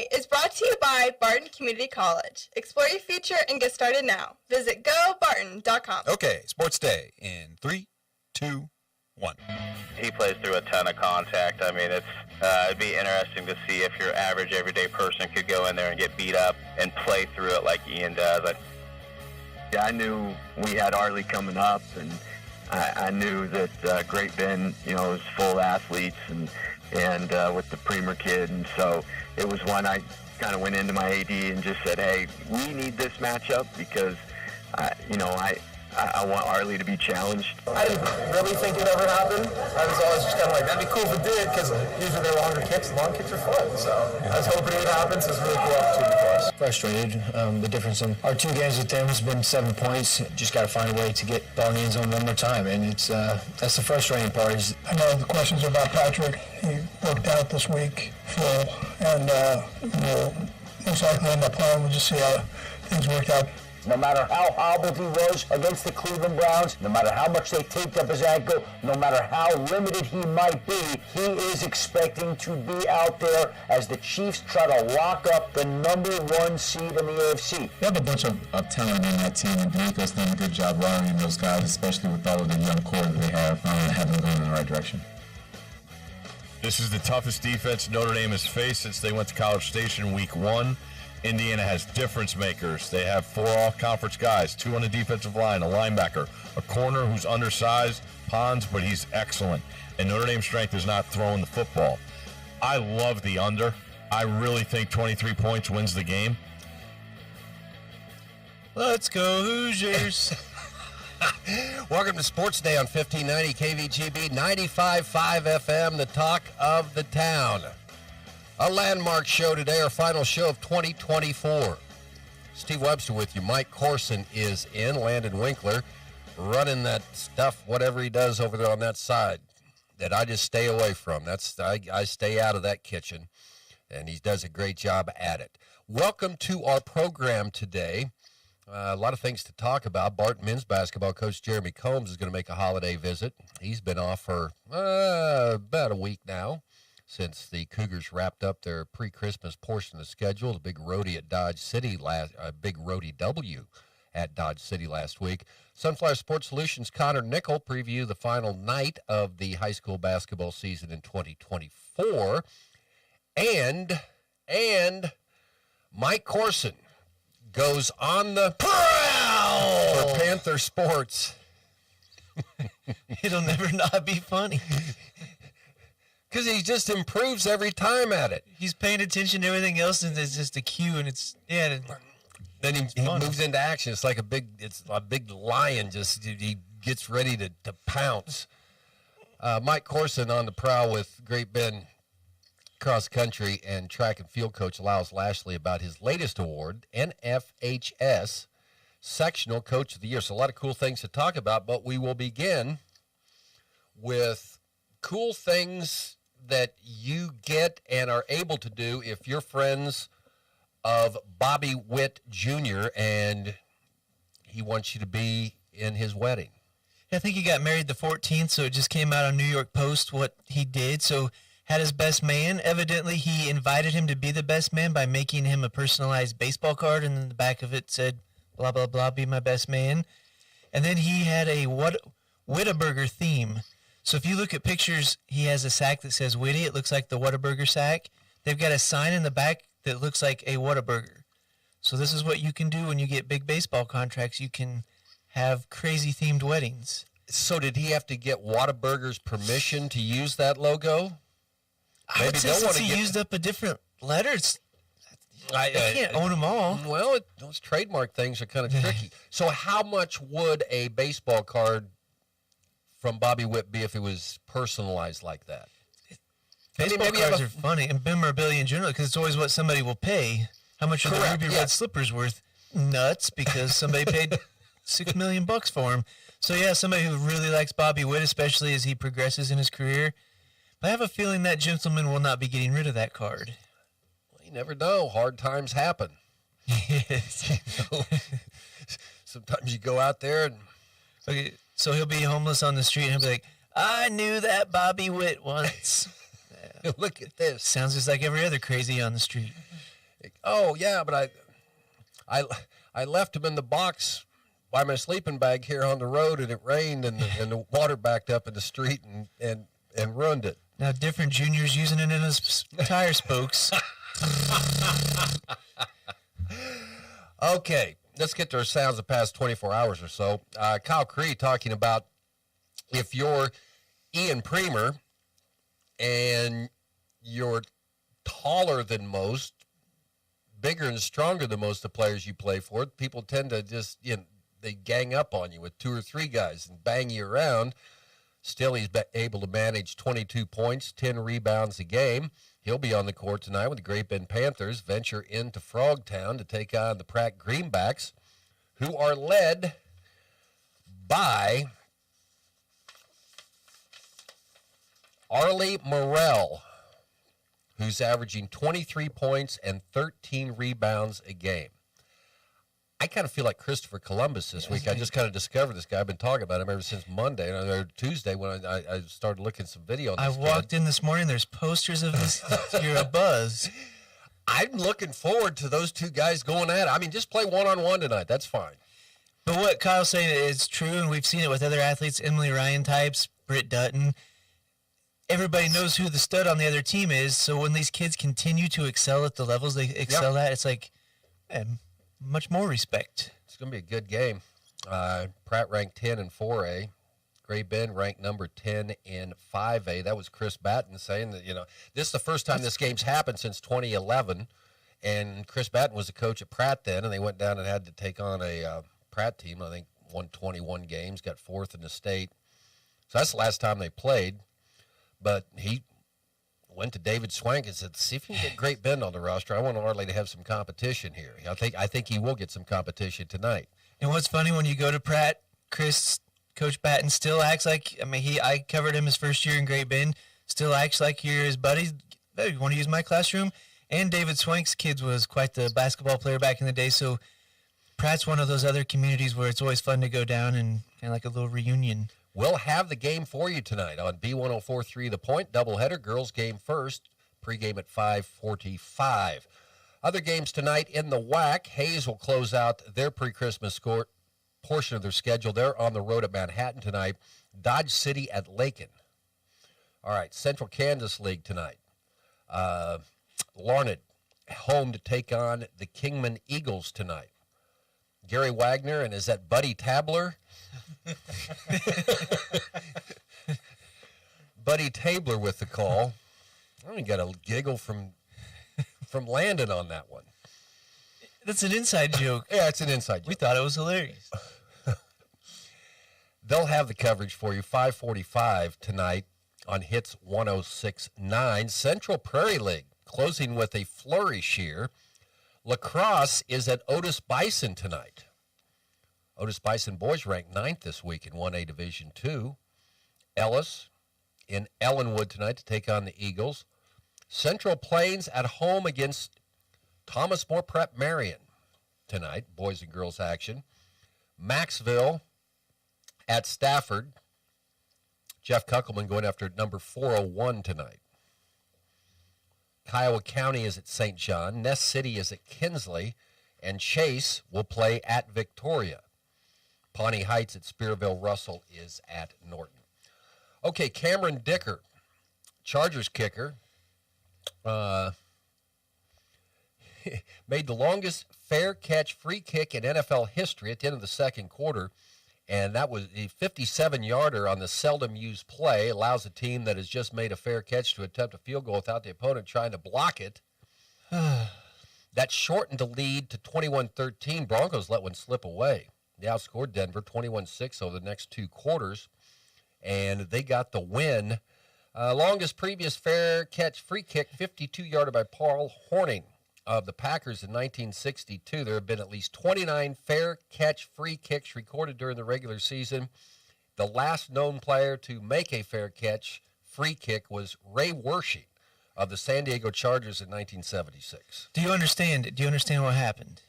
Day is brought to you by Barton Community College. Explore your future and get started now. Visit gobarton.com. Okay, Sports Day in 3, 2, 1. He plays through a ton of contact. I mean, it'd be interesting to see if your average everyday person could go in there and get beat up and play through it like Ian does. I knew we had Arlie coming up, and I knew that Great Bend, was full athletes and with the Premier kid, and so it was one I kind of went into my AD and just said, hey, we need this matchup because, I want Arlie to be challenged. I didn't really think it ever happened. I was always just kind of like, that'd be cool if it did, because usually they're longer kicks. Long kicks are fun, so I was hoping it would happen, so it's a really cool opportunity for us. Frustrated. The difference in our 2 games with them has been 7 points. Just got to find a way to get ball in the end zone one more time, and it's that's the frustrating part. I know the questions are about Patrick. He worked out this week full, and we'll most likely end up playing. We'll just see how things work out. No matter how hobbled he was against the Cleveland Browns, no matter how much they taped up his ankle, no matter how limited he might be, he is expecting to be out there as the Chiefs try to lock up the #1 seed in the AFC. We have a bunch of talent in that team, and D'Amico's done a good job rallying those guys, especially with all of the young core that they have them going in the right direction. This is the toughest defense Notre Dame has faced since they went to College Station week 1. Indiana has difference makers. They have 4 all-conference guys, 2 on the defensive line, a linebacker, a corner who's undersized, Pons, but he's excellent. And Notre Dame's strength is not throwing the football. I love the under. I really think 23 points wins the game. Let's go Hoosiers. Welcome to Sports Day on 1590 KVGB, 95.5 FM, the talk of the town. A landmark show today, our final show of 2024. Steve Webster with you. Mike Corson is in. Landon Winkler running that stuff, whatever he does over there on that side, that I just stay away from. I stay out of that kitchen, and he does a great job at it. Welcome to our program today. A lot of things to talk about. Barton men's basketball coach Jeremy Combs is going to make a holiday visit. He's been off for about a week now, since the Cougars wrapped up their pre-Christmas portion of the schedule, the big roadie at Dodge City big roadie W at Dodge City last week. Sunflower Sports Solutions' Connor Nickel preview the final night of the high school basketball season in 2024. And Mike Corson goes on the prowl for Panther Sports. It'll never not be funny. Because he just improves every time at it. He's paying attention to everything else, and it's just a cue, and it's, yeah. Then he moves into action. It's like a big lion. Just he gets ready to pounce. Mike Corson on the prowl with Great Bend cross country and track and field coach Lyles Lashley about his latest award, NFHS Sectional Coach of the Year. So a lot of cool things to talk about, but we will begin with cool things that you get and are able to do if you're friends of Bobby Witt Jr. and he wants you to be in his wedding. I think he got married the 14th, so it just came out on New York Post what he did. So had his best man. Evidently, he invited him to be the best man by making him a personalized baseball card, and then the back of it said, blah, blah, blah, be my best man. And then he had a Whataburger theme. So if you look at pictures, he has a sack that says Witty. It looks like the Whataburger sack. They've got a sign in the back that looks like a Whataburger. So this is what you can do when you get big baseball contracts. You can have crazy themed weddings. So did he have to get Whataburger's permission to use that logo? I would say since he used up a different letters, I can't own them all. Well, those trademark things are kind of tricky. So how much would a baseball card from Bobby Witt be if it was personalized like that? Baseball cards are funny, and memorabilia in general, because it's always what somebody will pay. How much are the Ruby Red slippers worth? Nuts, because somebody paid $6 million for them. So yeah, somebody who really likes Bobby Witt, especially as he progresses in his career. But I have a feeling that gentleman will not be getting rid of that card. Well, you never know. Hard times happen. Yes. Sometimes you go out there and... Okay, so he'll be homeless on the street and he'll be like, I knew that Bobby Witt once. Look at this. Sounds just like every other crazy on the street. Oh, yeah, but I left him in the box by my sleeping bag here on the road, and it rained, and the water backed up in the street and ruined it. Now, different juniors using it in his tire spokes. Okay, let's get to our sounds the past 24 hours or so. Kyle Cree talking about if you're Ian Premer and you're taller than most, bigger and stronger than most of the players you play for, people tend to just, they gang up on you with 2 or 3 guys and bang you around. Still, he's able to manage 22 points, 10 rebounds a game. He'll be on the court tonight when the Great Bend Panthers venture into Frogtown to take on the Pratt Greenbacks, who are led by Arlie Morrell, who's averaging 23 points and 13 rebounds a game. I kind of feel like Christopher Columbus this week. I just kind of discovered this guy. I've been talking about him ever since Monday or Tuesday when I started looking at some video on this I walked in this morning. There's posters of this. You're a buzz. I'm looking forward to those two guys going at it. I mean, just play one-on-one tonight. That's fine. But what Kyle's saying is true, and we've seen it with other athletes, Emily Ryan types, Britt Dutton. Everybody knows who the stud on the other team is, so when these kids continue to excel at the levels they excel at, it's like, man, much more respect. It's going to be a good game. Pratt ranked 10 in 4A. Great Bend ranked number 10 in 5A. That was Chris Batten saying that, this is the first time this game's happened since 2011. And Chris Batten was the coach at Pratt then, and they went down and had to take on a Pratt team. I think won 21 games, got 4th in the state. So that's the last time they played. But he went to David Swank and said, see if you can get Great Bend on the roster. I want Arlie to have some competition here. I think he will get some competition tonight. And what's funny, when you go to Pratt, Coach Batten still acts like, I covered him his first year in Great Bend, still acts like you're his buddy. Hey, you want to use my classroom? And David Swank's kids was quite the basketball player back in the day, so Pratt's one of those other communities where it's always fun to go down and kind of like a little reunion. We'll have the game for you tonight on B1043 The Point. Doubleheader, girls game first, pregame at 5:45. Other games tonight in the WAC. Hayes will close out their pre-Christmas portion of their schedule. They're on the road at Manhattan tonight. Dodge City at Lakin. All right, Central Kansas League tonight. Larned home to take on the Kingman Eagles tonight. Gary Wagner, and is that Buddy Tabler? Buddy Tabler with the call. I got a giggle from Landon on that one. That's an inside joke. Yeah, it's an inside joke. We thought it was hilarious. They'll have the coverage for you, 5:45 tonight on Hits 106.9. Central Prairie League closing with a flourish here. Lacrosse is at Otis Bison tonight. Otis Bison boys ranked 9th this week in 1A Division II. Ellis in Ellenwood tonight to take on the Eagles. Central Plains at home against Thomas More Prep Marion tonight, boys and girls action. Maxville at Stafford. Jeff Kuckelman going after number 401 tonight. Kiowa County is at St. John. Ness City is at Kinsley. And Chase will play at Victoria. Pawnee Heights at Spearville. Russell is at Norton. Okay, Cameron Dicker, Chargers kicker, made the longest fair catch free kick in NFL history at the end of the second quarter. And that was a 57-yarder on the seldom used play. Allows a team that has just made a fair catch to attempt a field goal without the opponent trying to block it. That shortened the lead to 21-13. Broncos let one slip away. They outscored Denver 21-6 over the next 2 quarters, and they got the win. Longest previous fair catch free kick, 52-yarder by Paul Horning of the Packers in 1962. There have been at least 29 fair catch free kicks recorded during the regular season. The last known player to make a fair catch free kick was Ray Wershing of the San Diego Chargers in 1976. Do you understand what happened?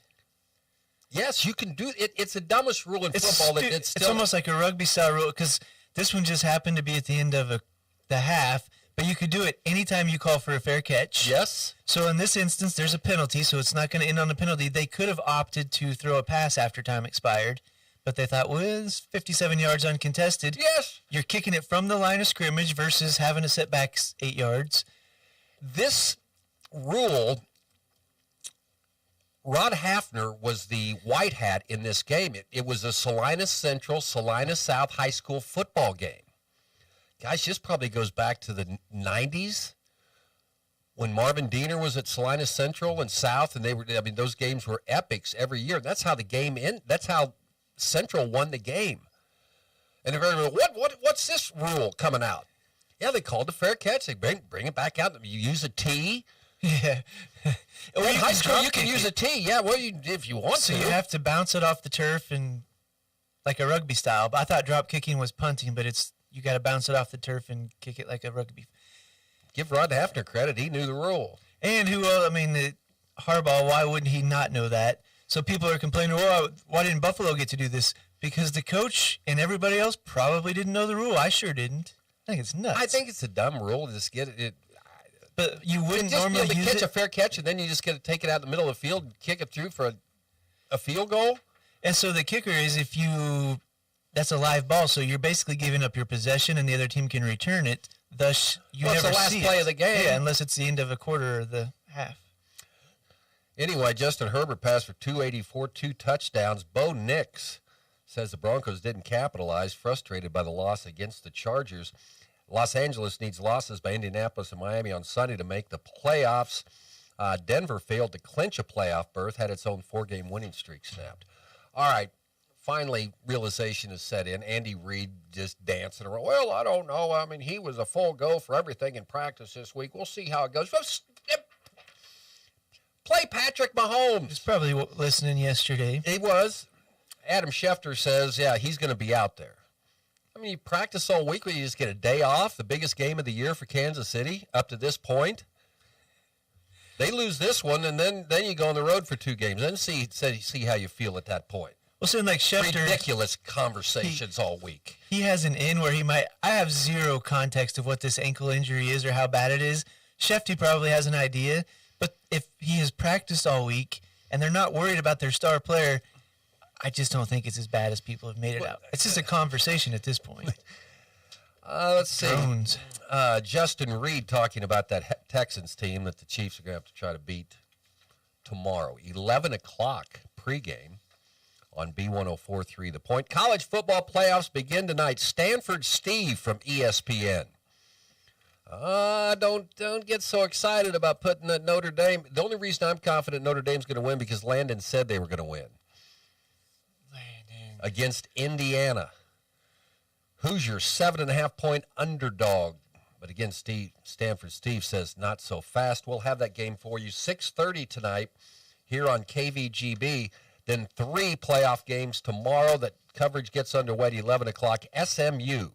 Yes, you can do it. It's the dumbest rule in football. It's almost like a rugby style rule, because this one just happened to be at the end of the half, But you could do it anytime you call for a fair catch. Yes. So in this instance, there's a penalty, so it's not going to end on a penalty. They could have opted to throw a pass after time expired, but they thought, well, it's 57 yards uncontested. Yes. You're kicking it from the line of scrimmage versus having to set back 8 yards. This rule, Rod Hafner was the white hat in this game. It was a Salinas Central, Salinas South high school football game. Guys, this probably goes back to the 90s when Marvin Diener was at Salinas Central and South, and those games were epics every year. That's how the game that's how Central won the game. And everybody, what's this rule coming out? Yeah, they called a fair catch. They bring it back out. You use a tee. Yeah. Well, in high school, you can use a tee. Yeah, well, if you want so to. You have to bounce it off the turf and like a rugby style. But I thought drop kicking was punting, but you got to bounce it off the turf and kick it like a rugby. Give Rod Hafner credit. He knew the rule. And Harbaugh, why wouldn't he not know that? So people are complaining, well, why didn't Buffalo get to do this? Because the coach and everybody else probably didn't know the rule. I sure didn't. I think it's nuts. I think it's a dumb rule to just get it. But you wouldn't just normally be able to use catch a fair catch, and then you just get to take it out in the middle of the field and kick it through for a field goal. And so the kicker is that's a live ball, so you're basically giving up your possession, and the other team can return it. Thus, you never see it. It's the last play of the game. Yeah, unless it's the end of a quarter or the half. Anyway, Justin Herbert passed for 284, 2 touchdowns. Bo Nix says the Broncos didn't capitalize, frustrated by the loss against the Chargers. Los Angeles needs losses by Indianapolis and Miami on Sunday to make the playoffs. Denver failed to clinch a playoff berth, had its own 4-game winning streak snapped. All right, finally, realization is set in. Andy Reid just dancing around. Well, I don't know. I mean, he was a full go for everything in practice this week. We'll see how it goes. Play Patrick Mahomes. He was probably listening yesterday. He was. Adam Schefter says, yeah, he's going to be out there. I mean, you practice all week, where you just get a day off, the biggest game of the year for Kansas City up to this point. They lose this one, and then you go on the road for 2 games. Then see how you feel at that point. Well, so like Schefter, ridiculous conversations all week. He has an in where I have zero context of what this ankle injury is or how bad it is. Schefter probably has an idea, but if he has practiced all week and they're not worried about their star player, I just don't think it's as bad as people have made it out. It's just a conversation at this point. Let's see. Drones. Justin Reed talking about that Texans team that the Chiefs are going to have to try to beat tomorrow. 11 o'clock pregame on B104.3 The Point. College football playoffs begin tonight. Stanford Steve from ESPN. Don't get so excited about putting that Notre Dame. The only reason I'm confident Notre Dame's going to win because Landon said they were going to win. Against Indiana. Who's your 7.5-point underdog? But again, Stanford Steve says not so fast. We'll have that game for you 6:30 tonight here on KVGB. Then 3 playoff games tomorrow. That coverage gets underway at 11 o'clock. SMU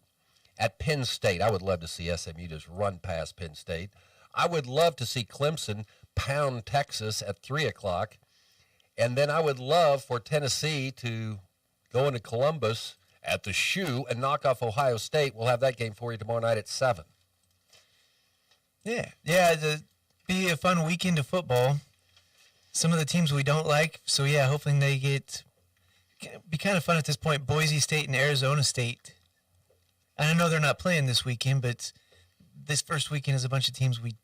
at Penn State. I would love to see SMU just run past Penn State. I would love to see Clemson pound Texas at 3 o'clock. And then I would love for Tennessee to go into Columbus at the Shoe and knock off Ohio State. We'll have that game for you tomorrow night at 7. Yeah, it'll be a fun weekend of football. Some of the teams we don't like, so yeah, hopefully they be kind of fun at this point. Boise State and Arizona State. And I know they're not playing this weekend, but this first weekend is a bunch of teams we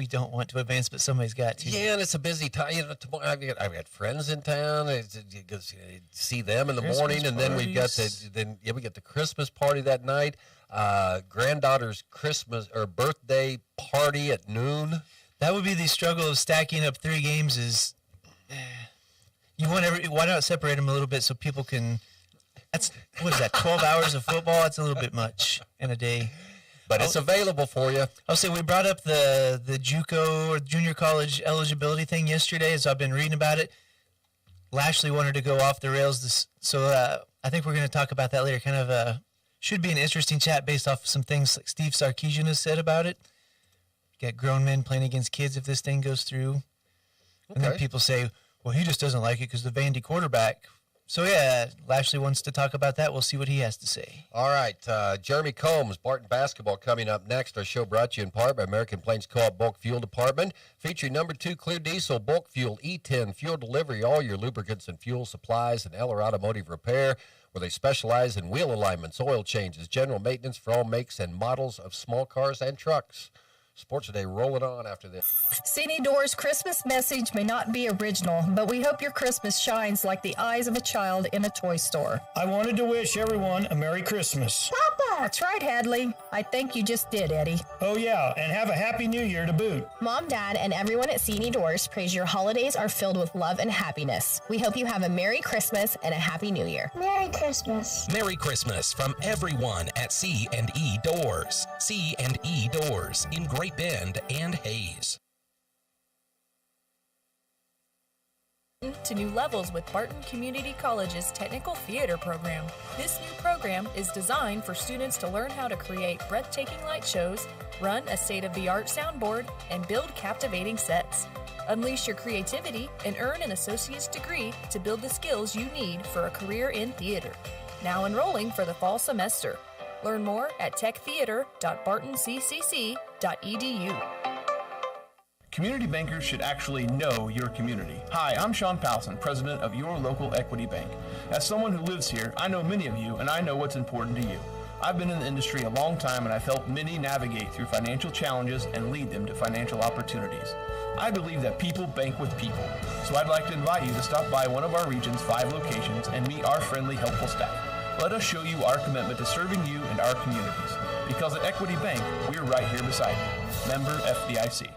don't want to advance, but somebody's got to. Yeah, and it's a busy time. Tomorrow I've got friends in town. See them in the Christmas morning, and then we got the Christmas party that night. Granddaughter's Christmas or birthday party at noon. That would be the struggle of stacking up 3 games. Is why not separate them a little bit so people can? That's 12 hours of football. That's a little bit much in a day. But it's available for you. I'll say we brought up the JUCO or junior college eligibility thing yesterday, as I've been reading about it. Lashley wanted to go off the rails, so I think we're going to talk about that later. Kind of should be an interesting chat based off of some things like Steve Sarkisian has said about it. Got grown men playing against kids if this thing goes through. And then people say, well, he just doesn't like it because the Vandy quarterback. So, yeah, Lashley wants to talk about that. We'll see what he has to say. All right, Jeremy Combs, Barton basketball coming up next. Our show brought to you in part by American Plains Co-op Bulk Fuel Department, featuring number 2 Clear Diesel Bulk Fuel E10 fuel delivery, all your lubricants and fuel supplies, and Eller Automotive Repair, where they specialize in wheel alignments, oil changes, general maintenance for all makes and models of small cars and trucks. Sports Today rolling on after this. Cine Doors Christmas message may not be original, but we hope your Christmas shines like the eyes of a child in a toy store. I wanted to wish everyone a Merry Christmas. Papa! That's right, Hadley. I think you just did, Eddie. Oh, yeah, and have a Happy New Year to boot. Mom, Dad, and everyone at Cine Doors prays your holidays are filled with love and happiness. We hope you have a Merry Christmas and a Happy New Year. Merry Christmas. Merry Christmas from everyone at C&E Doors. C&E Doors in Great Bend and Hayes. To new levels with Barton Community College's Technical Theater program. This new program is designed for students to learn how to create breathtaking light shows, run a state-of-the-art soundboard, and build captivating sets. Unleash your creativity and earn an associate's degree to build the skills you need for a career in theater. Now enrolling for the fall semester. Learn more at techtheater.bartonccc.edu. Community bankers should actually know your community. Hi, I'm Sean Powson, president of Your Local Equity Bank. As someone who lives here, I know many of you, and I know what's important to you. I've been in the industry a long time, and I've helped many navigate through financial challenges and lead them to financial opportunities. I believe that people bank with people, so I'd like to invite you to stop by one of our region's 5 locations and meet our friendly, helpful staff. Let us show you our commitment to serving you and our communities. Because at Equity Bank, we're right here beside you. Member FDIC.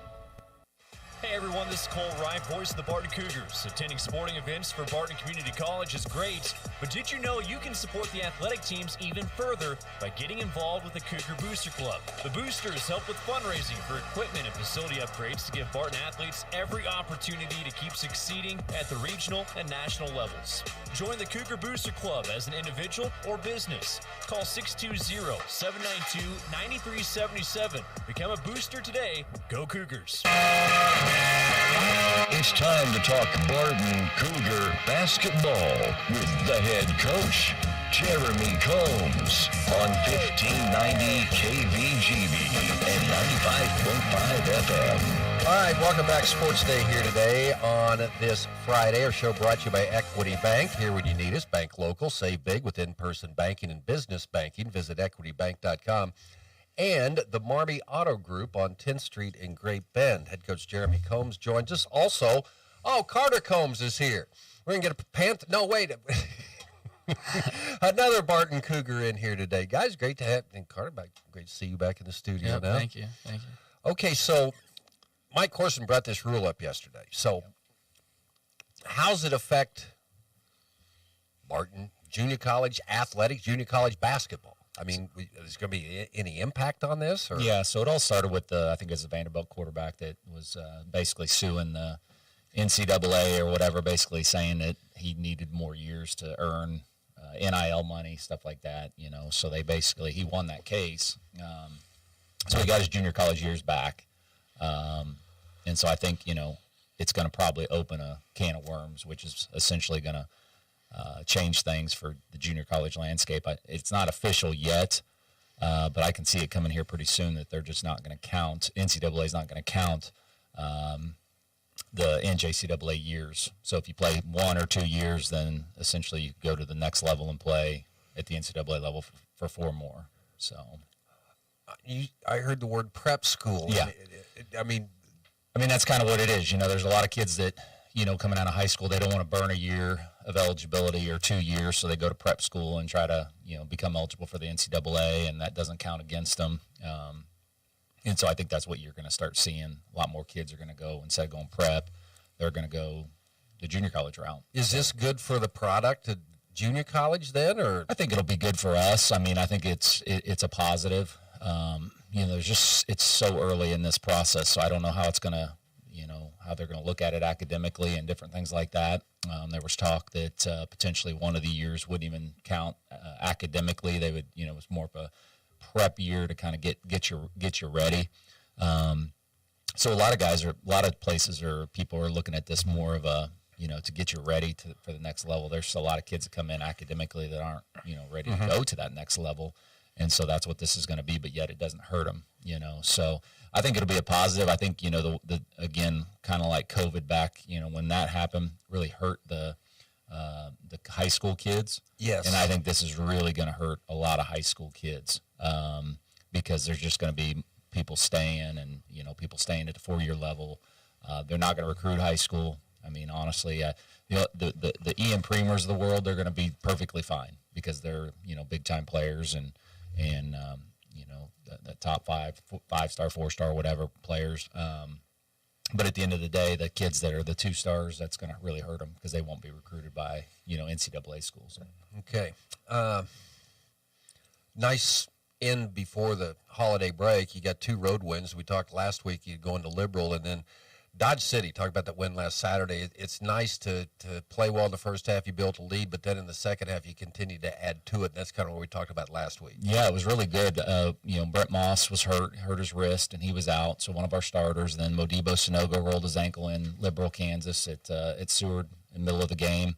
Hey everyone, this is Cole Ryan, voice of the Barton Cougars. Attending sporting events for Barton Community College is great, but did you know you can support the athletic teams even further by getting involved with the Cougar Booster Club? The Boosters help with fundraising for equipment and facility upgrades to give Barton athletes every opportunity to keep succeeding at the regional and national levels. Join the Cougar Booster Club as an individual or business. Call 620-792-9377. Become a booster today. Go Cougars. It's time to talk Barton Cougar basketball with the head coach, Jeremy Combs, on 1590 KVGB and 95.5 FM. All right, welcome back. Sports Day here today on this Friday. Our show brought to you by Equity Bank. Here when you need us, bank local, save big with in-person banking and business banking. Visit equitybank.com. And the Marmy Auto Group on 10th Street in Great Bend. Head coach Jeremy Combs joins us. Also, Carter Combs is here. We're going to get a no, wait. Another Barton Cougar in here today. Guys, great to have, and Carter, great to see you back in the studio now. Thank you. Okay, so Mike Corson brought this rule up yesterday. So how's it affect Barton Junior College athletics, junior college basketball? I mean, is going to be any impact on this? Or? Yeah, so it all started with, I think it was a Vanderbilt quarterback that was basically suing the NCAA or whatever, basically saying that he needed more years to earn NIL money, stuff like that, So he won that case. So he got his junior college years back. And so I think, it's going to probably open a can of worms, which is essentially going to change things for the junior college landscape. It's not official yet, but I can see it coming here pretty soon that they're just not going to count. NCAA is not going to count the NJCAA years. So if you play 1 or 2 years, then essentially you go to the next level and play at the NCAA level for 4 more. So I heard the word prep school. Yeah. I mean, that's kind of what it is. There's a lot of kids that, coming out of high school, they don't want to burn a year of eligibility or 2 years, so they go to prep school and try to, become eligible for the NCAA, and that doesn't count against them. And so I think that's what you're going to start seeing. A lot more kids are going to go, instead of going prep, they're going to go the junior college route. Is this good for the product at junior college then, or? I think it'll be good for us. I mean, I think it's a positive. It's so early in this process, so I don't know how it's going to, how they're going to look at it academically and different things like that. There was talk that potentially one of the years wouldn't even count academically. They would, it was more of a prep year to kind of get you ready. So a lot of places people are looking at this more of a to get you ready for the next level. There's a lot of kids that come in academically that aren't, ready to go to that next level. And so that's what this is going to be, but yet it doesn't hurt them, So I think it'll be a positive. I think, the again, kind of like COVID back, when that happened, really hurt the high school kids. Yes. And I think this is really going to hurt a lot of high school kids because there's just going to be people staying and, people staying at the 4-year level. They're not going to recruit high school. I mean, honestly, the Ian Premers of the world, they're going to be perfectly fine because they're, big time players and the top 5-star, 4-star, whatever players. But at the end of the day, the kids that are the 2 stars, that's going to really hurt them because they won't be recruited by, NCAA schools. Okay. Nice end before the holiday break. You got 2 road wins. We talked last week, you go into Liberal, and then Dodge City, talked about that win last Saturday. It's nice to play well in the first half. You built a lead, but then in the second half, you continue to add to it. And that's kind of what we talked about last week. Yeah, it was really good. Brett Moss was hurt his wrist, and he was out. So one of our starters. Then Modibo Sonogo rolled his ankle in Liberal, Kansas at Seward in the middle of the game.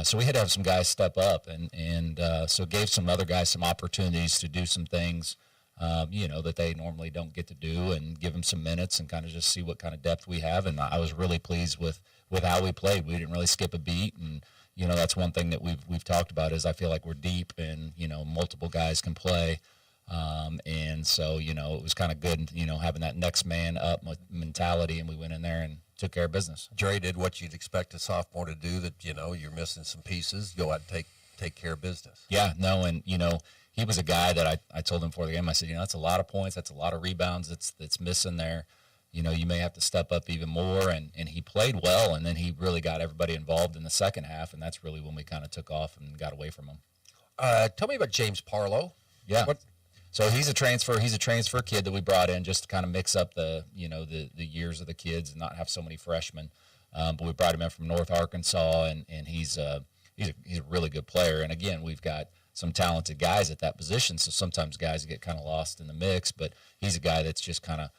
So we had to have some guys step up, and so it gave some other guys some opportunities to do some things that they normally don't get to do, and give them some minutes and kind of just see what kind of depth we have. And I was really pleased with how we played. We didn't really skip a beat, and that's one thing that we've talked about is I feel like we're deep and multiple guys can play. And so it was kind of good having that next man up mentality, and we went in there and took care of business. Dre did what you'd expect a sophomore to do. That you're missing some pieces. Go out and take care of business. Yeah, no, and he was a guy that I told him before the game, I said, that's a lot of points. That's a lot of rebounds that's missing there. You may have to step up even more. And he played well, and then he really got everybody involved in the second half, and that's really when we kind of took off and got away from him. Tell me about James Parlow. Yeah. So he's a transfer kid that we brought in just to kind of mix up the years of the kids and not have so many freshmen. But we brought him in from North Arkansas, and he's a really good player. And again, we've got some talented guys at that position, so sometimes guys get kind of lost in the mix, but he's a guy that's just kind of,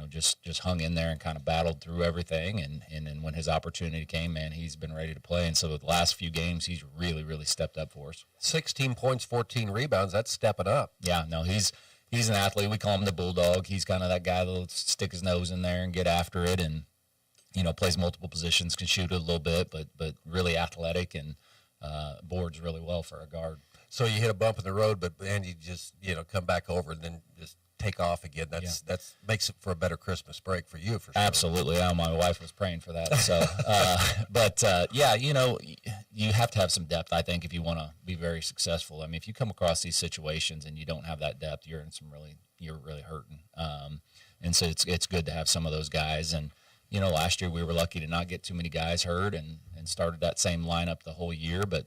just hung in there and kind of battled through everything, and then when his opportunity came, man, he's been ready to play, and so the last few games, he's really, really stepped up for us. 16 points, 14 rebounds, that's stepping up. Yeah, no, he's an athlete. We call him the Bulldog. He's kind of that guy that'll stick his nose in there and get after it, and, plays multiple positions, can shoot it a little bit, but really athletic, and boards really well for a guard. So you hit a bump in the road, but you just come back over and then just take off again. That's makes it for a better Christmas break for you, for sure. Absolutely. My wife was praying for that. So, you have to have some depth, I think, if you want to be very successful. I mean, if you come across these situations and you don't have that depth, you're really hurting. And so it's good to have some of those guys. And last year we were lucky to not get too many guys hurt and started that same lineup the whole year, but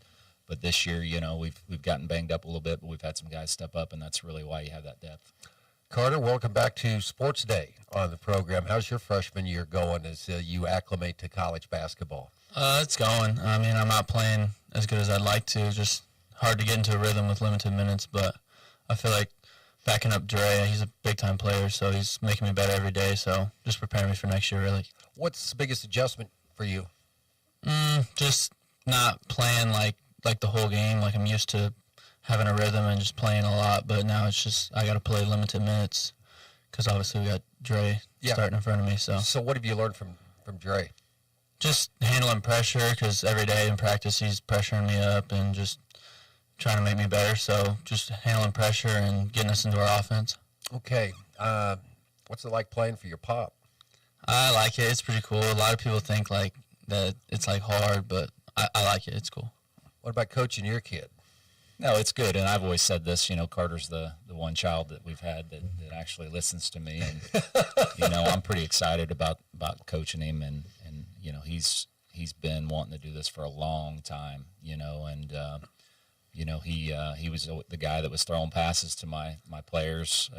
this year, we've gotten banged up a little bit, but we've had some guys step up, and that's really why you have that depth. Carter, welcome back to Sports Day on the program. How's your freshman year going as you acclimate to college basketball? It's going. I mean, I'm not playing as good as I'd like to. Just hard to get into a rhythm with limited minutes, but I feel like backing up Dre, he's a big-time player, so he's making me better every day, so just preparing me for next year, really. What's the biggest adjustment for you? Just not playing like the whole game. Like, I'm used to having a rhythm and just playing a lot, but now it's just I got to play limited minutes because obviously we got Dre starting in front of me. So what have you learned from Dre? Just handling pressure, because every day in practice he's pressuring me up and just trying to make me better. So just handling pressure and getting us into our offense. Okay. What's it like playing for your pop? I like it. It's pretty cool. A lot of people think like that it's like hard, but I like it. It's cool. What about coaching your kid? No, it's good, and I've always said this. Carter's the one child that we've had that actually listens to me, and I'm pretty excited about coaching him, and he's been wanting to do this for a long time, and he was the guy that was throwing passes to my players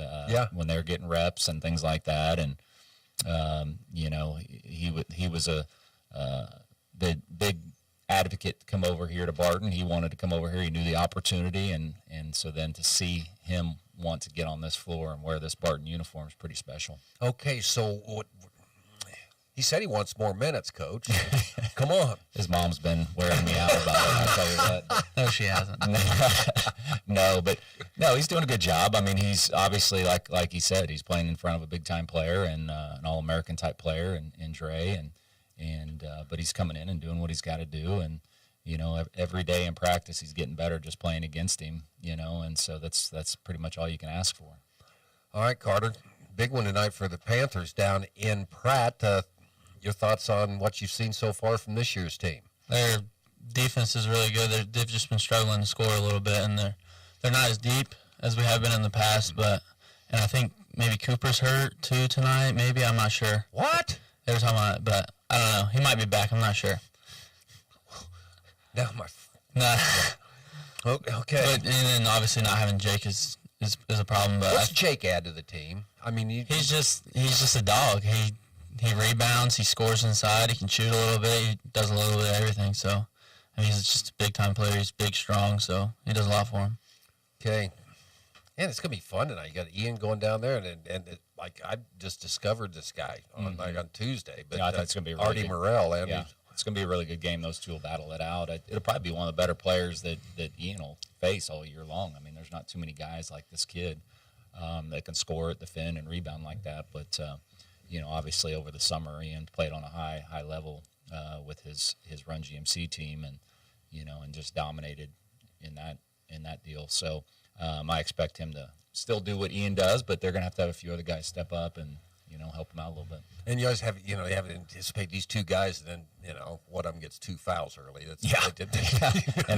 when they were getting reps and things like that, and he was the big advocate to come over here to Barton. He wanted to come over here. He knew the opportunity, and so then to see him want to get on this floor and wear this Barton uniform is pretty special. Okay, so He said he wants more minutes, Coach. Come on. His mom's been wearing me out about it, I'll tell you that. No, she hasn't. No, he's doing a good job. I mean, he's obviously, like he said, he's playing in front of a big-time player and an All-American type player in Dre, but he's coming in and doing what he's got to do, and every day in practice he's getting better just playing against him, and so that's pretty much all you can ask for. All right, Carter, big one tonight for the Panthers down in Pratt. Your thoughts on what you've seen so far from this year's team? Their defense is really good. They've just been struggling to score a little bit, and they're not as deep as we have been in the past. And I think maybe Cooper's hurt too tonight. Maybe, I'm not sure. What? They were talking about it, but I don't know. He might be back. I'm not sure. Now okay. And then obviously not having Jake is a problem. But what's Jake add to the team? I mean, he's just a dog. He rebounds, he scores inside, he can shoot a little bit, he does a little bit of everything. So, I mean, he's just a big-time player. He's big, strong, so he does a lot for him. Okay. And it's going to be fun tonight. You got Ian going down there, and I just discovered this guy on Tuesday. But I think it's going to be really Artie good. Morrell. It's going to be a really good game. Those two will battle it out. It'll probably be one of the better players that Ian will face all year long. I mean, there's not too many guys like this kid that can score, defend, and rebound like that. But obviously over the summer, Ian played on a high level with his Run GMC team, and just dominated in that deal. So I expect him to still do what Ian does, but they're going to have a few other guys step up and help him out a little bit. And you always have you have to anticipate these two guys, and then one of them gets 2 fouls early. And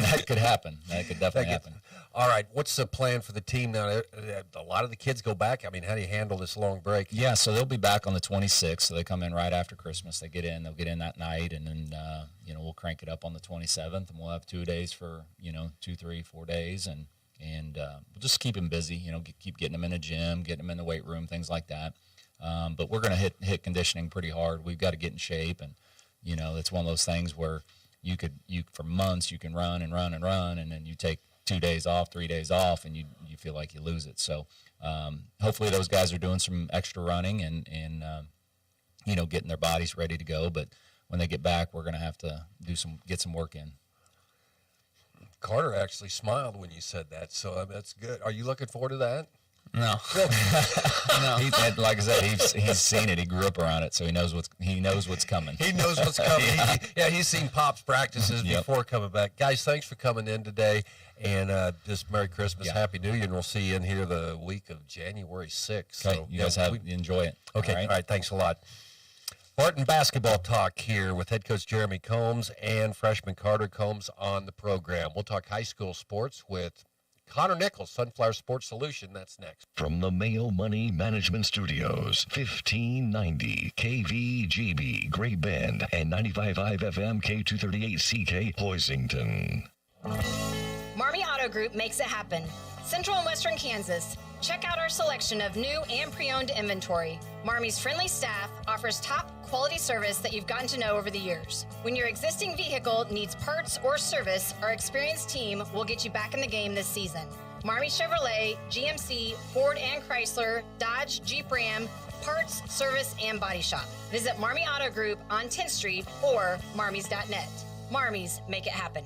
that could happen. That could definitely happen. All right, what's the plan for the team now? A lot of the kids go back. I mean, how do you handle this long break? Yeah, so they'll be back on the 26th. So they come in right after Christmas. They'll get in that night, and then we'll crank it up on the 27th, and we'll have 2 days for 2, 3, 4 days, and we'll just keep them busy. Keep getting them in the gym, getting them in the weight room, things like that. But we're going to hit conditioning pretty hard. We've got to get in shape, and it's one of those things where you for months you can run and run and run, and then you take 2 days off, 3 days off, and you feel like you lose it. So hopefully those guys are doing some extra running and getting their bodies ready to go. But when they get back, we're going to have to get some work in. Carter actually smiled when you said that, so that's good. Are you looking forward to that? No. No. Like I said, he's seen it. He grew up around it, so he knows what's coming. He knows what's coming. He's seen Pop's practices before coming back. Guys, thanks for coming in today, and just Merry Christmas, Happy New Year, and we'll see you in here the week of January 6th. Okay, so, you guys enjoy it. Okay, all right, thanks a lot. Barton basketball talk here with head coach Jeremy Combs and freshman Carter Combs on the program. We'll talk high school sports with Connor Nichols, Sunflower Sports Solution. That's next. From the Mayo Money Management Studios, 1590 KVGB, Great Bend, and 95.5 FM K238CK, Hoisington. Marmy Auto Group makes it happen. Central and Western Kansas. Check out our selection of new and pre-owned inventory. Marmy's friendly staff offers top quality service that you've gotten to know over the years. When your existing vehicle needs parts or service, our experienced team will get you back in the game this season. Marmy Chevrolet, GMC, Ford and Chrysler, Dodge, Jeep Ram, parts, service, and body shop. Visit Marmy Auto Group on 10th Street or marmys.net. Marmys, make it happen.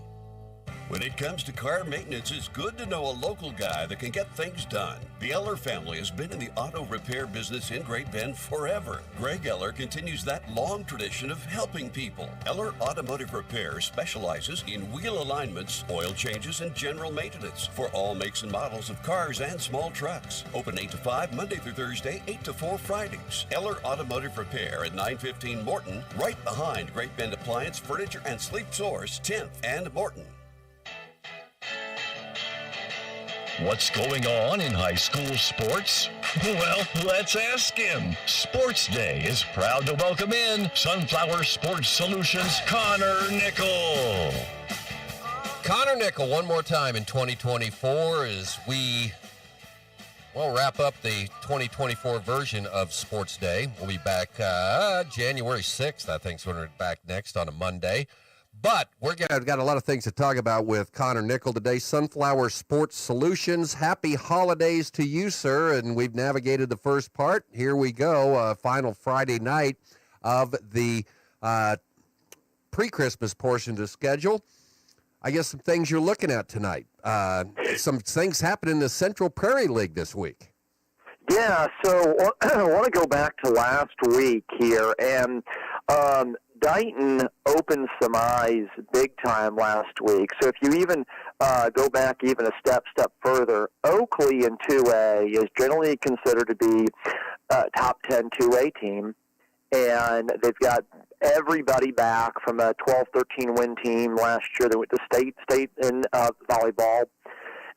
When it comes to car maintenance, it's good to know a local guy that can get things done. The Eller family has been in the auto repair business in Great Bend forever. Greg Eller continues that long tradition of helping people. Eller Automotive Repair specializes in wheel alignments, oil changes, and general maintenance for all makes and models of cars and small trucks. Open 8 to 5 Monday through Thursday, 8 to 4 Fridays. Eller Automotive Repair at 915 Morton, right behind Great Bend Appliance, Furniture, and Sleep Source, 10th and Morton. What's going on in high school sports? Well, let's ask him. Sports Day is proud to welcome in Sunflower Sports Solutions, Connor Nickel. Connor Nickel, one more time in 2024 as we wrap up the 2024 version of Sports Day. We'll be back January 6th, I think, so we're back next on a Monday. But we've got a lot of things to talk about with Connor Nickel today. Sunflower Sports Solutions. Happy holidays to you, sir. And we've navigated the first part. Here we go. Final Friday night of the pre-Christmas portion of the schedule. I guess some things you're looking at tonight. Some things happen in the Central Prairie League this week. Yeah, so I want to go back to last week here, and Dighton opened some eyes big time last week. So if you even go back even a step further, Oakley in 2A is generally considered to be a top 10 2A team, and they've got everybody back from a 12-13 win team last year. They went to state in volleyball.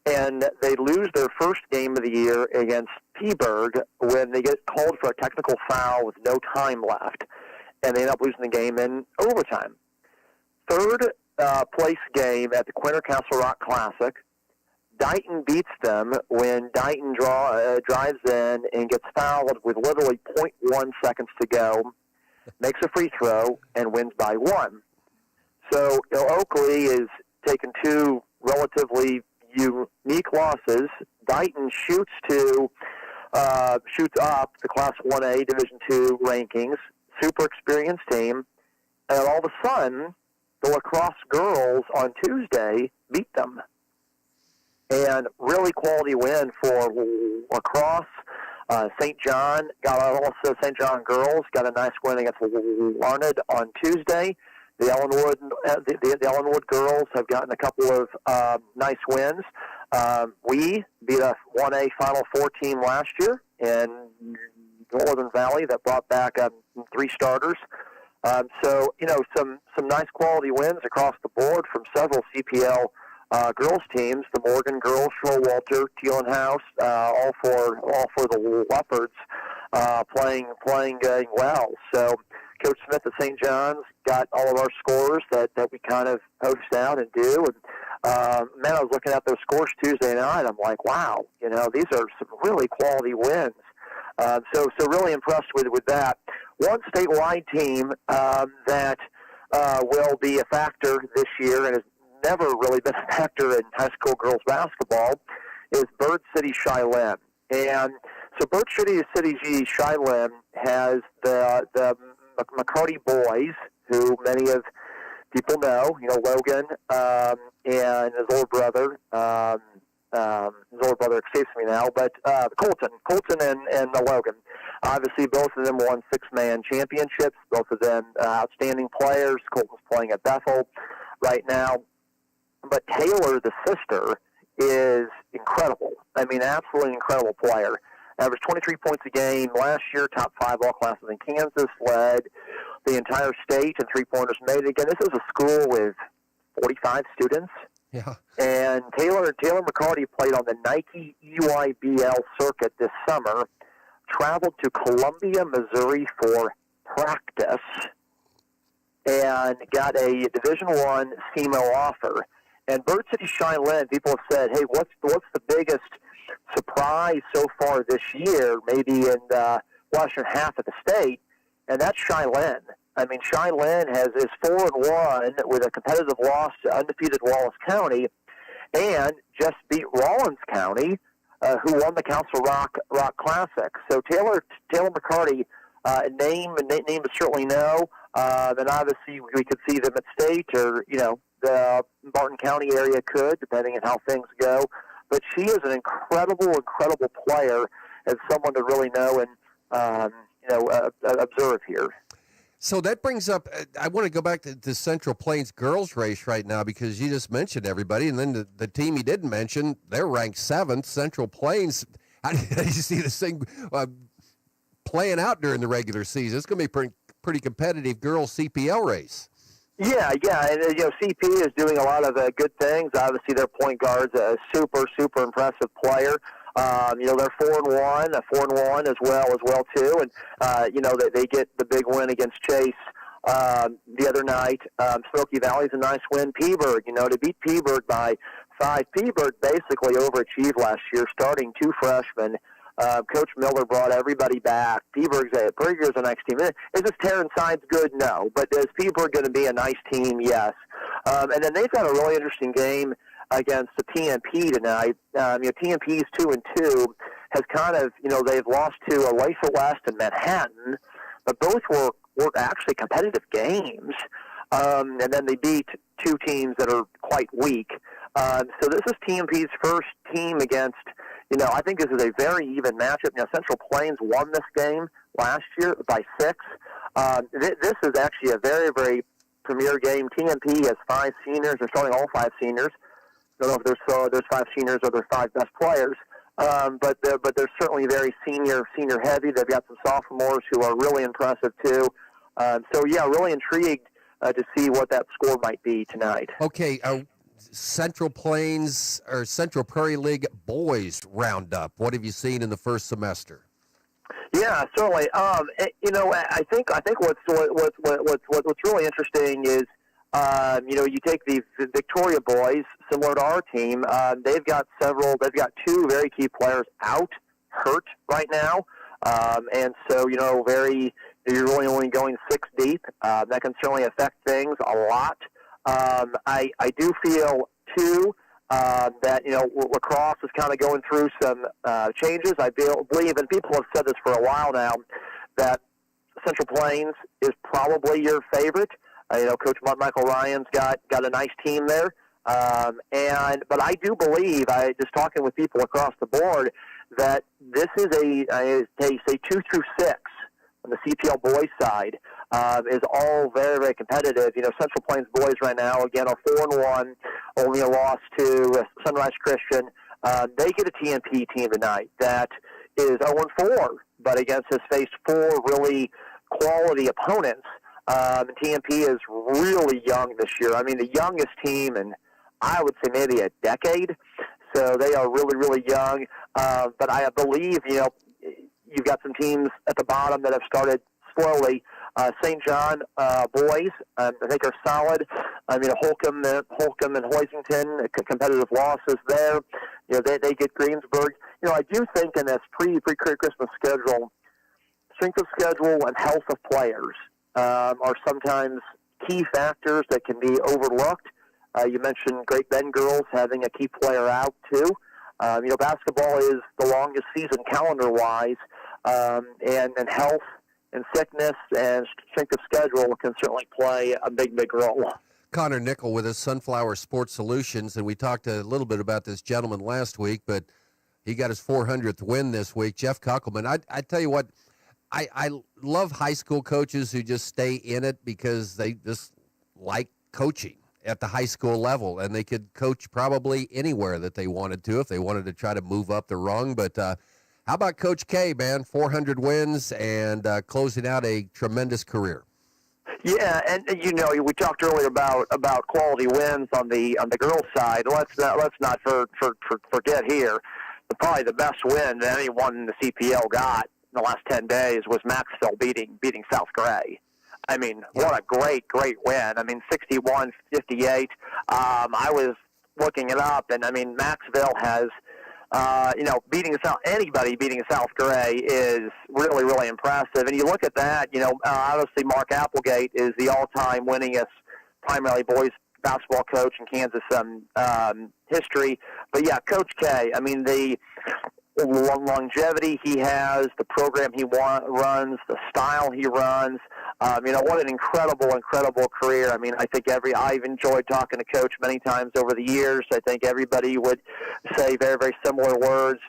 And they lose their first game of the year against Peaburg when they get called for a technical foul with no time left. And they end up losing the game in overtime. Third place game at the Quinter Castle Rock Classic. Dighton beats them when Dighton drives in and gets fouled with literally 0.1 seconds to go, makes a free throw, and wins by 1. So Oakley is taking two relatively unique losses. Dighton shoots up the Class 1A Division II rankings, super experienced team, and all of a sudden, the lacrosse girls on Tuesday beat them. And really quality win for lacrosse. St. John St. John girls got a nice win against Larned on Tuesday. The Ellenwood girls have gotten a couple of nice wins. We beat a 1A Final Four team last year in Northern Valley that brought back 3 starters. So, some nice quality wins across the board from several CPL girls teams. The Morgan girls, Showalter, Thielen House, all for the Leopards, playing well. So Coach Smith at St. John's got all of our scores that we kind of post out and do. And man, I was looking at those scores Tuesday night. I'm like, wow, these are some really quality wins. So really impressed with that. One statewide team that will be a factor this year and has never really been a factor in high school girls basketball is Bird City Cheyenne. And so Bird City Cheyenne has the McCarty boys, who many of people know, Logan and his older brother. His older brother escapes me now, but Colton and Logan. Obviously, both of them won 6-man championships. Both of them outstanding players. Colton's playing at Bethel right now. But Taylor, the sister, is incredible. I mean, absolutely incredible player. Averaged 23 points a game last year, top 5 all classes in Kansas, led the entire state in three-pointers made. Again, this is a school with 45 students. Yeah. And Taylor McCarty played on the Nike EYBL circuit this summer, traveled to Columbia, Missouri for practice, and got a Division I SEMO offer. And Bird City Cheyenne, people have said, hey, what's the biggest surprise so far this year, maybe in the western half of the state? And that's Cheyenne. I mean, Cheyenne is 4-1 with a competitive loss to undefeated Wallace County, and just beat Rollins County, who won the Council Rock Classic. So Taylor McCarty, name to certainly know. And obviously we could see them at state, or the Barton County area could, depending on how things go. But she is an incredible player, and someone to really know and observe here. So that brings up, I want to go back to the Central Plains girls race right now, because you just mentioned everybody, and then the team you didn't mention, they're ranked 7th, Central Plains. How do you see this thing playing out during the regular season? It's going to be pretty competitive girls CPL race. Yeah, and CP is doing a lot of good things. Obviously, their point guard's a super impressive player. They're 4-1 as well too, and they get the big win against Chase the other night. Smoky Valley's a nice win. Peaburg, to beat Peaburg by 5. Peaburg basically overachieved last year, starting 2 freshmen. Coach Miller brought everybody back. Peaburg's a nice team. Is this Terran Sides good? No. But is Peaburg going to be a nice team? Yes. And then they've got a really interesting game against the TMP tonight. TMP's 2-2 has kind of, they've lost to Olathe West and Manhattan, but both were were actually competitive games. And then they beat two teams that are quite weak. So this is TMP's first team against, I think this is a very even matchup. Central Plains won this game last year by 6. This is actually a very, very premier game. TMP has 5 seniors. They're starting all 5 seniors. I don't know if there's 5 seniors or their 5 best players. But they're certainly very senior heavy. They've got some sophomores who are really impressive too. Really intrigued to see what that score might be tonight. Okay, Central Plains or Central Prairie League boys roundup. What have you seen in the first semester? Yeah, certainly. I think what's really interesting is, you take the Victoria boys, similar to our team. They've got 2 very key players hurt right now, and so you're really only going 6 deep. That can certainly affect things a lot. I do feel too that lacrosse is kind of going through some changes. I believe, and people have said this for a while now, that Central Plains is probably your favorite. Coach Michael Ryan's got a nice team there, but I do believe, just talking with people across the board, that this is a 2 through 6 on the CPL boys side is all very, very competitive. Central Plains boys right now again are 4-1, only a loss to Sunrise Christian. They get a TMP team tonight that is 0-4, but has faced 4 really quality opponents. TMP is really young this year. I mean, the youngest team in, I would say, maybe a decade. So they are really, really young. But I believe, you've got some teams at the bottom that have started slowly. St. John boys, I think, are solid. I mean, Holcomb and Hoisington, competitive losses there. They get Greensburg. I do think in this pre-Christmas schedule, strength of schedule and health of players are sometimes key factors that can be overlooked. You mentioned Great Bend girls having a key player out too. Basketball is the longest season calendar-wise, and health and sickness and strength of schedule can certainly play a big, big role. Connor Nickel with us, Sunflower Sports Solutions, and we talked a little bit about this gentleman last week, but he got his 400th win this week, Jeff Kuckelman. I tell you what, I love high school coaches who just stay in it because they just like coaching at the high school level, and they could coach probably anywhere that they wanted to if they wanted to try to move up the rung. But how about Coach K, man? 400 wins and closing out a tremendous career. Yeah, and we talked earlier about quality wins on the girls' side. Let's not forget here. Probably the best win that anyone in the CPL got in the last 10 days was Maxville beating South Gray. I mean, what a great win. I mean, 61-58. I was looking it up, and I mean, Maxville has, beating South Gray is really, really impressive. And you look at that, obviously Mark Applegate is the all-time winningest primarily boys basketball coach in Kansas history. But yeah, Coach K, I mean, the longevity he has, the program he runs, the style he runs, what an incredible career. I mean, I think I've enjoyed talking to Coach many times over the years. I think everybody would say very, very similar words.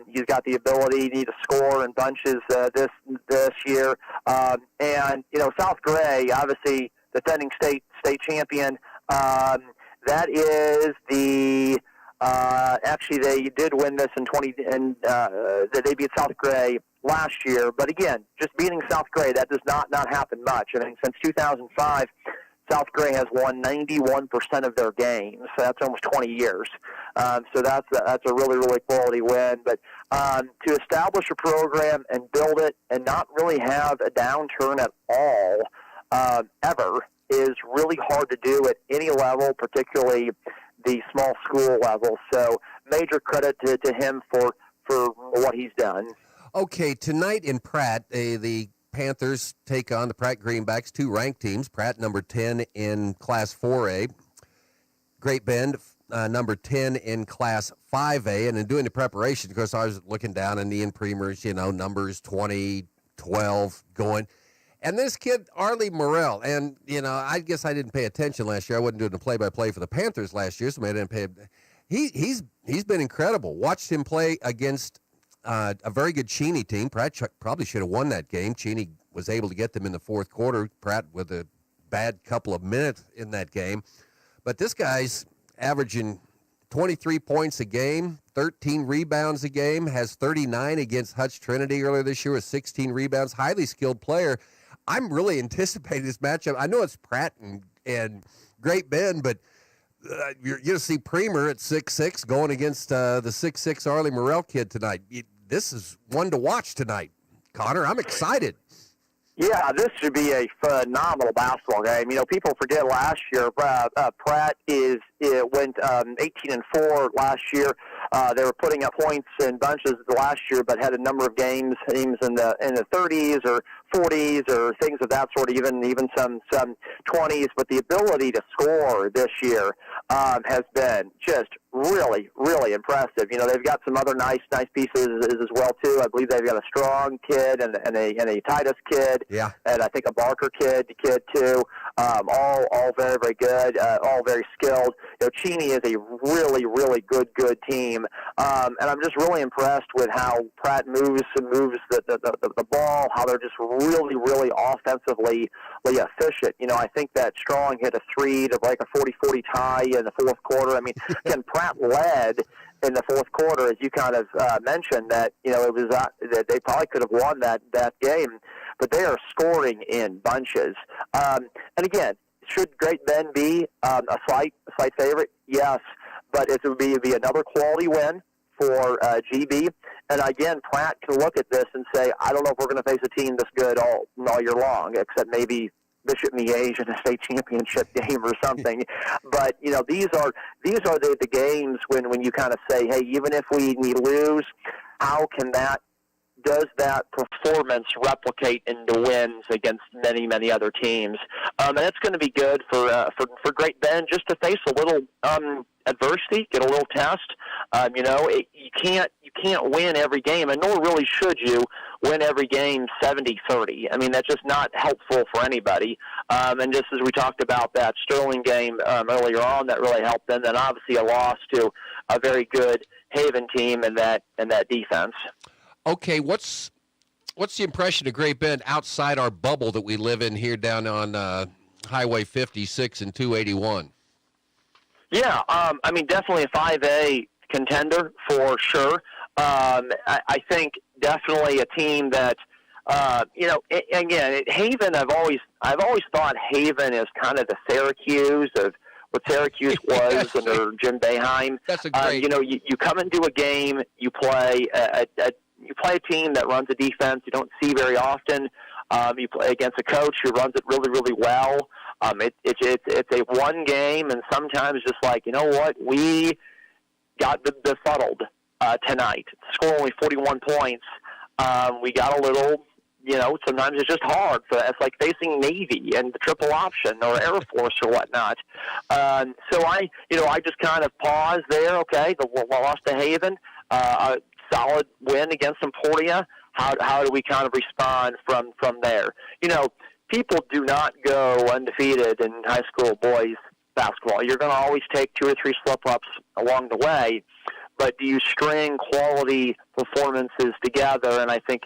He's got the ability to score in bunches this year. And South Gray, obviously defending state champion. That is the actually they did win this in they beat South Gray last year. But again, just beating South Gray, that does not happen much. I mean, since 2005, South Gray has won 91% of their games. So that's almost 20 years. So that's a really, really quality win. But to establish a program and build it and not really have a downturn at all ever is really hard to do at any level, particularly the small school level. So major credit to him for what he's done. Okay, tonight in Pratt, the Panthers take on the Pratt Greenbacks, 2 ranked teams. Pratt, number 10 in Class 4A. Great Bend, number 10 in Class 5A. And in doing the preparation, of course, I was looking down in the in-primers, numbers 20, 12 going. And this kid, Arlie Morrell, and, I guess I didn't pay attention last year. I wasn't doing the play-by-play for the Panthers last year, so maybe I didn't pay. He's been incredible. Watched him play against a very good Cheney team. Pratt probably should have won that game. Cheney was able to get them in the fourth quarter. Pratt with a bad couple of minutes in that game. But this guy's averaging 23 points a game, 13 rebounds a game, has 39 against Hutch Trinity earlier this year with 16 rebounds. Highly skilled player. I'm really anticipating this matchup. I know it's Pratt and Great Bend, but you're going to see Premer at 6'6" going against the 6'6" Arlie Morrell kid tonight. This is one to watch tonight. Connor, I'm excited. Yeah, this should be a phenomenal basketball game. People forget last year, Pratt went 18-4 last year. They were putting up points in bunches last year, but had a number of teams in the 30s or 40s or things of that sort, even some 20s. But the ability to score this year has been just really, really impressive. They've got some other nice pieces as well too. I believe they've got a Strong kid and a Titus kid, and I think a Barker kid too. All very, very good, all very skilled. Cheney is a really, really good team, and I'm just really impressed with how Pratt moves the ball, how they're just really, really offensively efficient. I think that Strong hit a three to break a 40-40 tie in the fourth quarter. I mean, again, Pratt led in the fourth quarter, as you kind of mentioned, that it was that they probably could have won that game, but they are scoring in bunches. And again, should Great Bend be a slight favorite? Yes, but it would be another quality win for GB. And again, Pratt can look at this and say, I don't know if we're going to face a team this good all year long, except maybe Bishop Miege in a state championship game or something. But these are the games when you kind of say, hey, even if we lose, how can does that performance replicate into wins against many, many other teams? And it's going to be good for Great Bend just to face a little adversity, get a little test. You can't win every game, and nor really should you win every game 70-30. I mean, that's just not helpful for anybody. And just as we talked about that Sterling game earlier on, that really helped them. Then obviously a loss to a very good Haven team and that defense. Okay, what's the impression of Great Bend outside our bubble that we live in here down on Highway 56 and 281? Yeah, I mean, definitely a 5A contender for sure. I think definitely a team that, again, Haven. I've always thought Haven is kind of the Syracuse of what Syracuse was under Jim Boeheim. That's a great. You come into a game, you play a team that runs a defense you don't see very often. You play against a coach who runs it really, really well. It's a one game, and sometimes just like, we got befuddled tonight. Score only 41 points. We got a little, sometimes it's just hard. It's like facing Navy and the triple option or Air Force or whatnot. So I just kind of paused there. Okay, the loss to Haven, a solid win against Emporia. How do we kind of respond from there? People do not go undefeated in high school boys basketball. You're going to always take 2 or 3 slip-ups along the way, but do you string quality performances together? And I think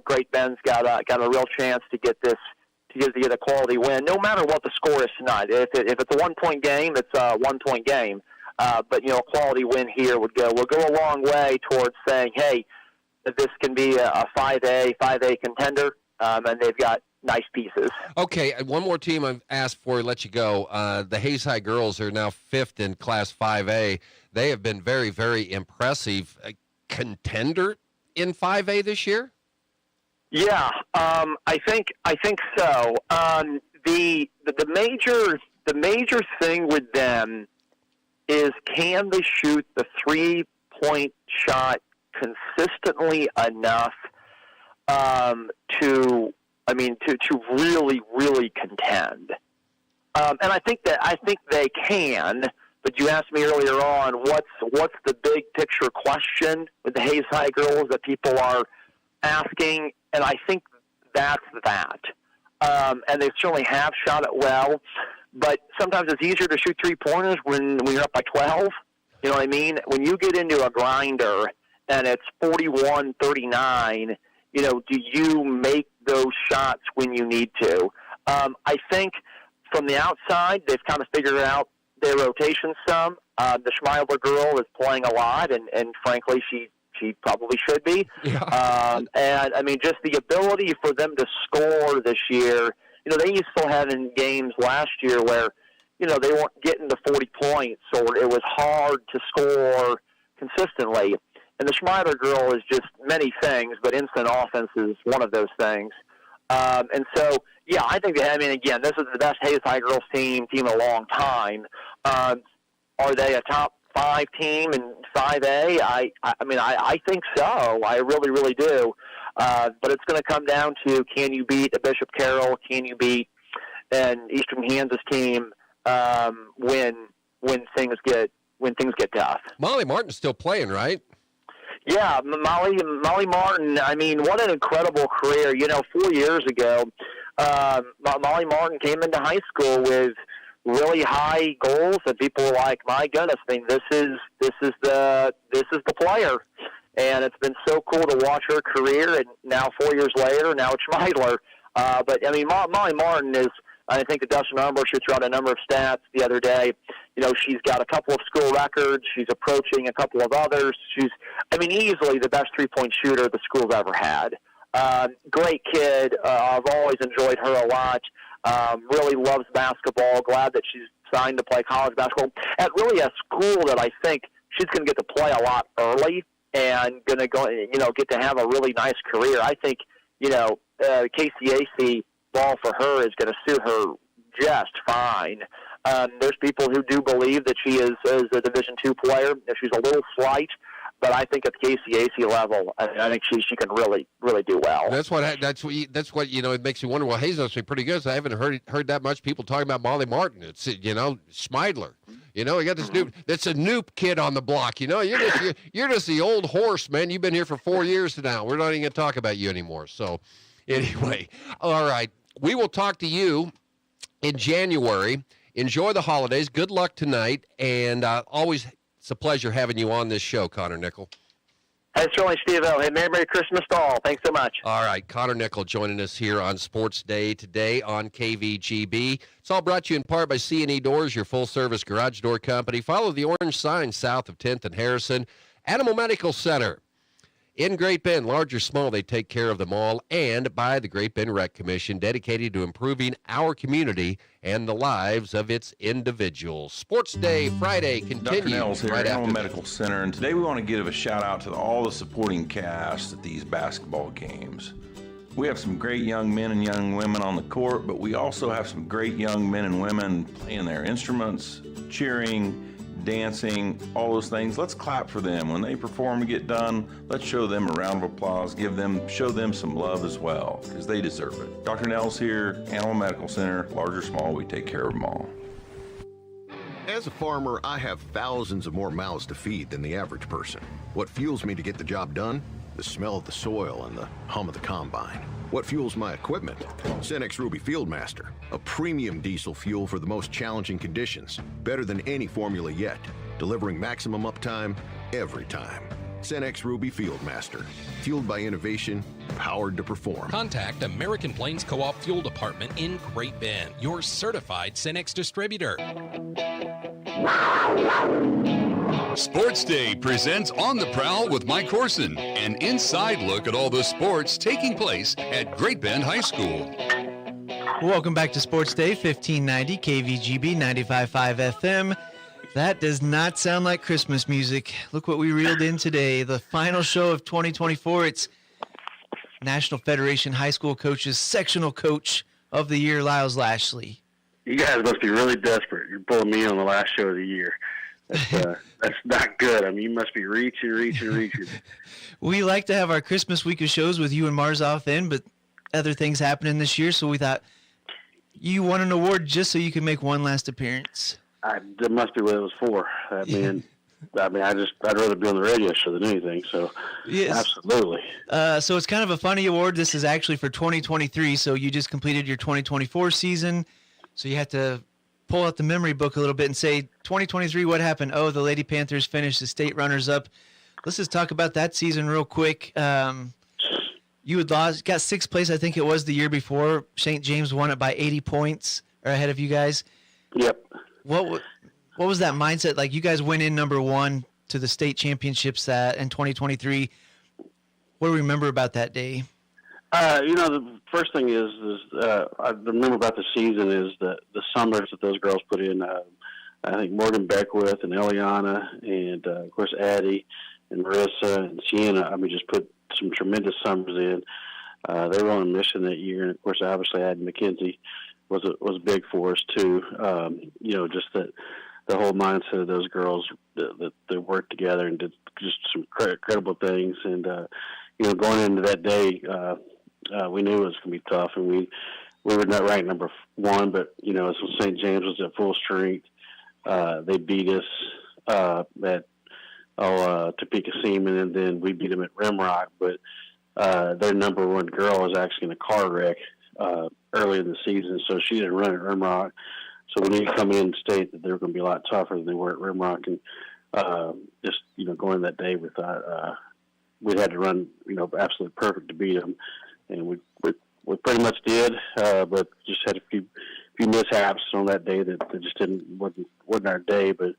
Great Bend's got a real chance to get a quality win, no matter what the score is tonight. If it's a 1-point game, it's a 1-point game. But a quality win here will go a long way towards saying, hey, this can be a 5A contender, and they've got nice pieces. Okay, one more team I've asked for, let you go. The Hayes High girls are now 5th in Class 5A. They have been very, very impressive. A contender in 5A this year? Yeah, I think so. The major thing with them is, can they shoot the 3-point shot consistently enough to really, really contend? And I think they can. But you asked me earlier on, what's the big picture question with the Hayes High girls that people are asking, and I think that's that. and they certainly have shot it well. But sometimes it's easier to shoot three-pointers when you're up by 12. You know what I mean? When you get into a grinder and it's 41-39, do you make those shots when you need to? I think from the outside, they've kind of figured out their rotation some. The Schmeidler girl is playing a lot, and frankly, she probably should be. Yeah. And, I mean, just the ability for them to score this year. They used to have in games last year where, they weren't getting to 40 points or it was hard to score consistently. And the Schmeidler girl is just many things, but instant offense is one of those things. And so, yeah, I think again, this is the best Hayes High girls team in a long time. Are they a top 5 team in 5A? I think so. I really, really do. But it's going to come down to, can you beat a Bishop Carroll? Can you beat an Eastern Kansas team when things get tough? Molly Martin's still playing, right? Yeah, Molly Martin. I mean, what an incredible career! 4 years ago, Molly Martin came into high school with really high goals, and people were like, "My goodness, I mean, this is the player." And it's been so cool to watch her career. And now 4 years later, now it's Schmeidler. But I mean, Molly Martin is. I think the Dustin Armbruster threw out a number of stats the other day. She's got a couple of school records. She's approaching a couple of others. She's, easily the best three-point shooter the school's ever had. Great kid. I've always enjoyed her a lot. Really loves basketball. Glad that she's signed to play college basketball at really a school that I think she's going to get to play a lot early and going to go, get to have a really nice career. I think, KCAC ball for her is going to suit her just fine. There's people who do believe that she is a Division II player. She's a little slight, but I think at the KCAC level, I think she can really, really do well. That's what it makes you wonder. Well, Hayes must be pretty good. So I haven't heard that much people talking about Molly Martin. It's Schmeidler. You got this that's a new kid on the block. You're just the old horse, man. You've been here for 4 years now. We're not even going to talk about you anymore. So anyway, all right. We will talk to you in January. Enjoy the holidays. Good luck tonight. And always it's a pleasure having you on this show, Connor Nickel. Hey, certainly, Steve-O. Hey, Merry Christmas to all. Thanks so much. All right, Connor Nickel joining us here on Sports Day today on KVGB. It's all brought to you in part by C&E Doors, your full-service garage door company. Follow the orange sign south of 10th and Harrison. Animal Medical Center. In Great Bend, large or small, they take care of them all. And by the Great Bend Rec Commission, dedicated to improving our community and the lives of its individuals. Sports Day Friday continues. Dr. Nels here right at Animal after Medical Center, and today we want to give a shout out to all the supporting cast at these basketball games. We have some great young men and young women on the court, but we also have some great young men and women playing their instruments, cheering, dancing, all those things. Let's clap for them. When they perform and get done, let's show them a round of applause, show them some love as well, because they deserve it. Dr. Nels here, Animal Medical Center, large or small, we take care of them all. As a farmer, I have thousands of more mouths to feed than the average person. What fuels me to get the job done? The smell of the soil and the hum of the combine. What fuels my equipment? Cenex Ruby Fieldmaster, a premium diesel fuel for the most challenging conditions. Better than any formula yet, delivering maximum uptime every time. Cenex Ruby Fieldmaster, fueled by innovation, powered to perform. Contact American Plains Co-op Fuel Department in Great Bend, your certified Cenex distributor. Sports Day presents On the Prowl with Mike Corson, an inside look at all the sports taking place at Great Bend High School. Welcome back to Sports Day, 1590 KVGB 95.5 FM. That does not sound like Christmas music. Look what we reeled in today. The final show of 2024. It's National Federation High School Coaches Sectional Coach of the Year, Lyles Lashley. You guys must be really desperate. You're pulling me on the last show of the year. That's not good. I mean, you must be reaching. We like to have our Christmas week of shows with you and Marzoff in, but other things happening this year, so we thought you won an award just so you could make one last appearance. That must be what it was for. I mean, I mean, I'd rather be on the radio show than anything. So, Yes. absolutely. So it's kind of a funny award. This is actually for 2023. So you just completed your 2024 season. So you have to pull out the memory book a little bit and say, 2023, what happened? Oh, the Lady Panthers finished the state runners-up. Let's just talk about that season real quick. You had lost, got sixth place, I think it was the year before. St. James won it by 80 points, or ahead of you guys. Yep. What was that mindset? Like, you guys went in number one to the state championships in 2023. What do you remember about that day? The first thing is I remember about the season is the summers that those girls put in. I think Morgan Beckwith and Eliana and, of course, Addie and Marissa and Sienna, I mean, just put some tremendous summers in. They were on a mission that year, and, of course, obviously Addie McKenzie was big for us, too. Just that the whole mindset of those girls that they worked together and did just some incredible things. And, going into that day, we knew it was going to be tough, and we were not ranked number one, but, as St. James was at full strength, they beat us at Topeka Seaman, and then we beat them at Rimrock. But their number one girl was actually in a car wreck early in the season, so she didn't run at Rimrock. So we knew coming in state that they were going to be a lot tougher than they were at Rimrock. And going that day, we thought we had to run, absolutely perfect to beat them. And we pretty much did, but just had a few mishaps on that day that just wasn't our day. But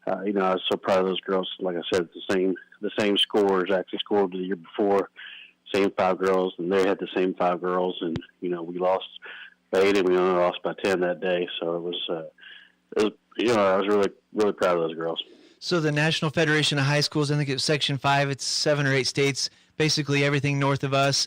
I was so proud of those girls. Like I said, the same scores actually scored the year before, same 5 girls, and they had the same 5 girls. And we lost by 8, and we only lost by 10 that day. So it was I was really, really proud of those girls. So the National Federation of High Schools, I think it's Section 5, it's 7 or 8 states, basically everything north of us.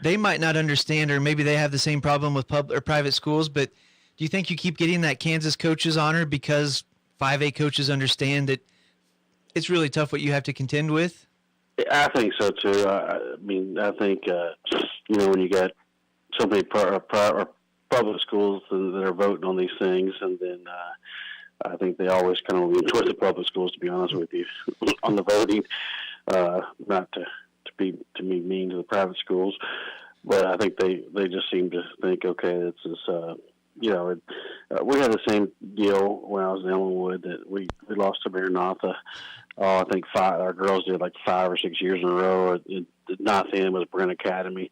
They might not understand, or maybe they have the same problem with public or private schools, but do you think you keep getting that Kansas coaches honor because 5A coaches understand that it's really tough what you have to contend with? I think so, too. I think, when you got so many public schools that are voting on these things, and then I think they always kind of lean towards the public schools, to be honest with you, on the voting, not to be mean to the private schools, but I think they just seem to think, okay, this is we had the same deal when I was in Ellenwood that we lost to Maranatha. I think our girls did like 5 or 6 years in a row. Nothing was Brent Academy,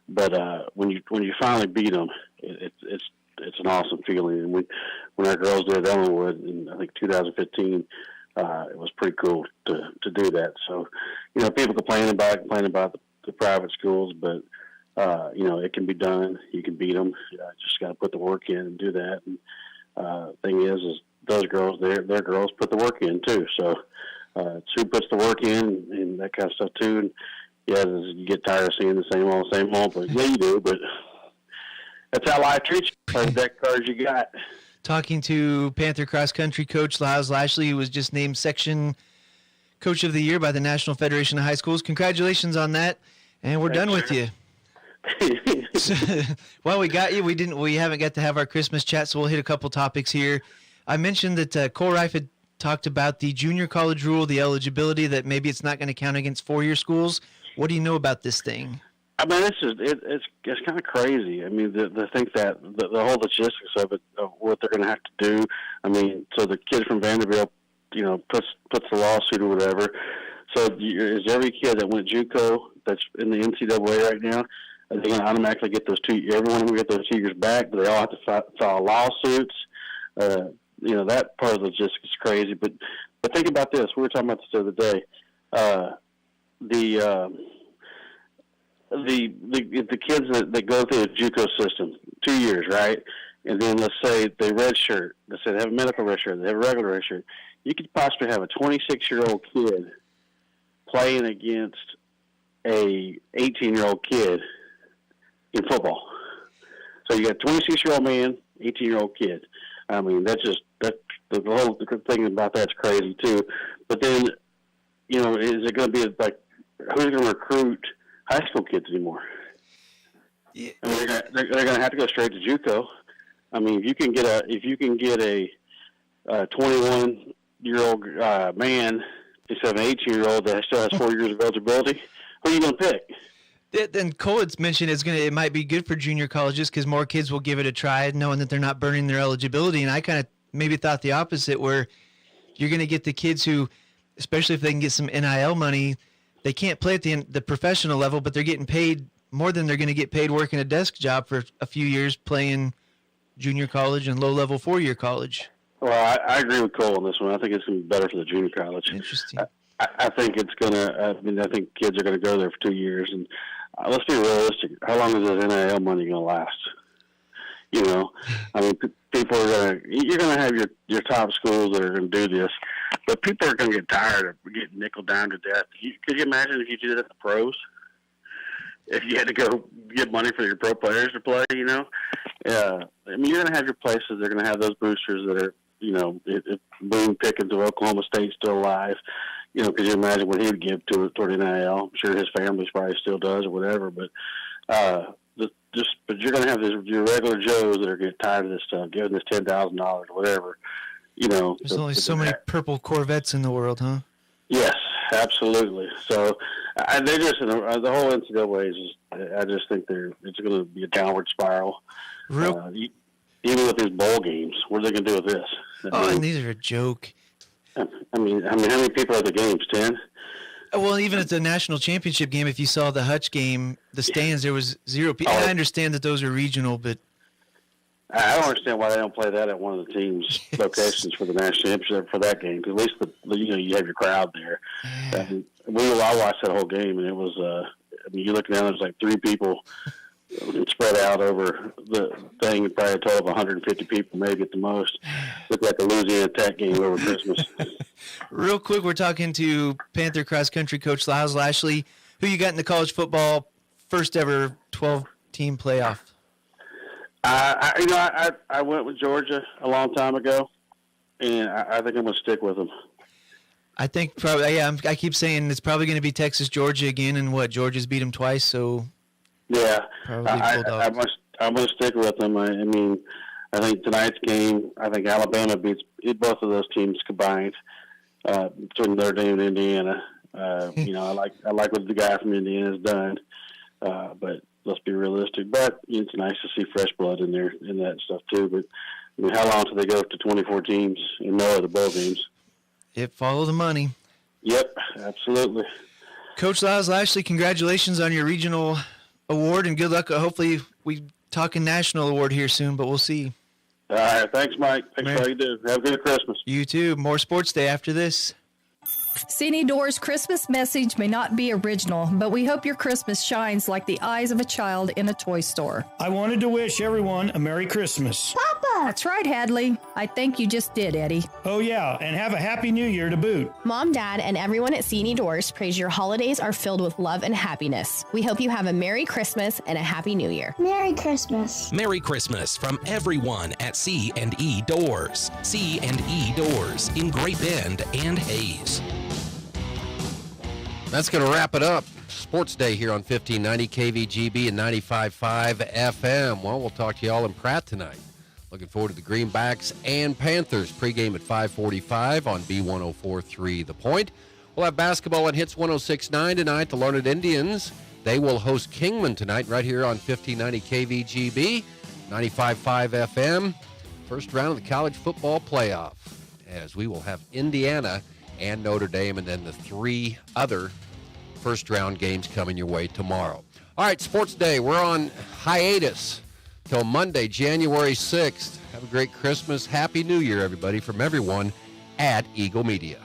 but when you finally beat them, it's an awesome feeling. And when our girls did Ellenwood in I think 2015. It was pretty cool to do that. So, people complain about the private schools, but, it can be done. You can beat them. Just got to put the work in and do that. And thing is those girls, their girls put the work in too. So it's who puts the work in and that kind of stuff too. And you get tired of seeing the same old, but yeah, you do. But that's how life treats you. Play the deck cards you got. Talking to Panther cross country coach Lyles Lashley, who was just named Section Coach of the Year by the National Federation of High Schools. Congratulations on that, and we're done with you. Well, we got you. We haven't got to have our Christmas chat, so we'll hit a couple topics here. I mentioned that Cole Reif had talked about the junior college rule, the eligibility, that maybe it's not going to count against 4-year schools. What do you know about this thing? I mean, it's kind of crazy. I mean, the think that the whole logistics of it, of what they're going to have to do. I mean, so the kid from Vanderbilt, puts the lawsuit or whatever. So is every kid that went JUCO that's in the NCAA right now, are they going to automatically get those 2? Everyone will get those 2 years back, but they all have to file lawsuits. That part of the logistics is crazy. But think about this. We were talking about this the other day. The kids that go through the JUCO system, 2 years, right? And then let's say they redshirt. Let's say they have a medical redshirt. They have a regular redshirt. You could possibly have a 26-year-old kid playing against a 18-year-old kid in football. So you got a 26-year-old man, 18-year-old kid. I mean, the whole thing about that's crazy too. But then, is it going to be like who's going to recruit high school kids anymore? Yeah. I mean, they're going to have to go straight to JUCO. I mean, if you can get a 21 28-year-old man instead of an 18-year-old that still has 4 years of eligibility, who are you going to pick? Then Cole had mentioned it might be good for junior colleges because more kids will give it a try, knowing that they're not burning their eligibility. And I kind of maybe thought the opposite, where you're going to get the kids who, especially if they can get some NIL money, they can't play at the professional level, but they're getting paid more than they're going to get paid working a desk job for a few years playing junior college and low-level 4-year college. Well, I agree with Cole on this one. I think it's going to be better for the junior college. Interesting. I think it's going to. I think kids are going to go there for 2 years, and let's be realistic. How long is this NIL money going to last? You know, I mean, people are going to. You're going to have your top schools that are going to do this, but people are going to get tired of getting nickel down to death. Could you imagine if you did it at the pros? If you had to go get money for your pro players to play, you know, I mean, you're going to have your places. They're going to have those boosters that are, you know, if Boone Pickens of Oklahoma State's still alive. You know, could you imagine what he would give toward NIL? I'm sure his family probably still does or whatever. But but you're going to have your regular Joes that are getting tired of this stuff, giving this $10,000 or whatever. You know, there's only so many purple Corvettes in the world, huh? Yes, absolutely. So they just the whole NCAA is. I just think it's going to be a downward spiral. Even with these bowl games, what are they going to do with this? And these are a joke. I mean, how many people are at the games? 10? Well, even at the national championship game, if you saw the Hutch game, the stands, there was 0 people. I understand that those are regional, but I don't understand why they don't play that at one of the team's locations for the national championship for that game. Because at least you have your crowd there. And I watched that whole game, and it was. I mean, you look down, there's like 3 people spread out over the thing, probably a total of 150 people, maybe at the most. Looked like a Louisiana Tech game over Christmas. Real quick, we're talking to Panther cross country coach Lyles Lashley, who you got in the college football first ever 12-team playoff. I went with Georgia a long time ago, and I think I'm going to stick with them. I think probably, yeah. I keep saying it's probably going to be Texas, Georgia again, and Georgia's beat them twice, so yeah. I'm going to stick with them. I mean, I think tonight's game, I think Alabama beats both of those teams combined between Notre Dame and Indiana. You know, I like what the guy from Indiana has done, but let's be realistic. But it's nice to see fresh blood in there in that stuff too. But I mean, how long till they go to 24 teams and no other bowl games? Follow the money. Yep, absolutely. Coach Lyles Lashley, congratulations on your regional award and good luck. Hopefully we talk a national award here soon, but we'll see. All right, thanks, Mike. Thanks for all you do. Have a good Christmas. You too. More Sports Day after this. Cine Door's Christmas message may not be original, but we hope your Christmas shines like the eyes of a child in a toy store. I wanted to wish everyone a Merry Christmas. Papa! That's right, Hadley. I think you just did, Eddie. Oh, yeah, and have a Happy New Year to boot. Mom, Dad, and everyone at Cine Doors prays your holidays are filled with love and happiness. We hope you have a Merry Christmas and a Happy New Year. Merry Christmas. Merry Christmas from everyone at C&E Doors. C&E Doors in Great Bend and Hayes. That's going to wrap it up. Sports Day here on 1590 KVGB and 95.5 FM. Well, we'll talk to you all in Pratt tonight. Looking forward to the Greenbacks and Panthers pregame at 5:45 on B104.3 The Point. We'll have basketball on Hits 106.9 tonight. The Larned Indians, they will host Kingman tonight right here on 1590 KVGB, 95.5 FM. First round of the college football playoff, as we will have Indiana and Notre Dame, and then the 3 other first-round games coming your way tomorrow. All right, Sports Day, we're on hiatus till Monday, January 6th. Have a great Christmas. Happy New Year, everybody, from everyone at Eagle Media.